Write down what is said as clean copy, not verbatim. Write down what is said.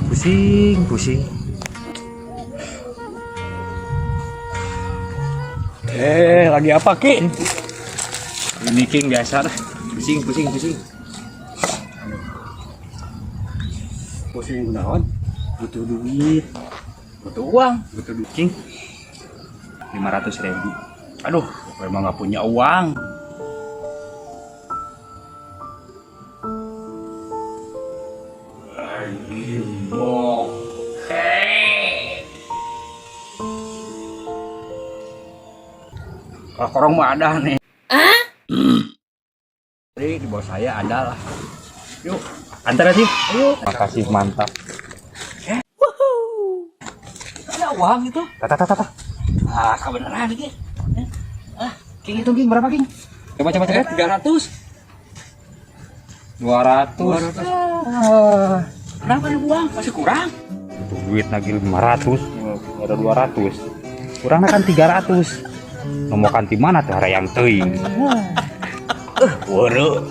Pusing. Lagi apa Ki? Ini King biasa dah. Pusing. Pusing gunawan. Butuh duit. Butuh uang. Butuh duit King. 500.000. Aduh, memang nggak punya uang. Kalau korong mah ada nih. Jadi di bawah saya ada lah. Yuk, antar aja. Ayo. Makasih, mantap. Ada uang itu. Tata. Kebenaran lagi. King itu King berapa King? Coba 300. 200. Kenapa nih uang? Masih kurang? Duit lagi 500, ada 200. Kurang kan 300. Nomor kanti mana tuh yang teuing? Waduh.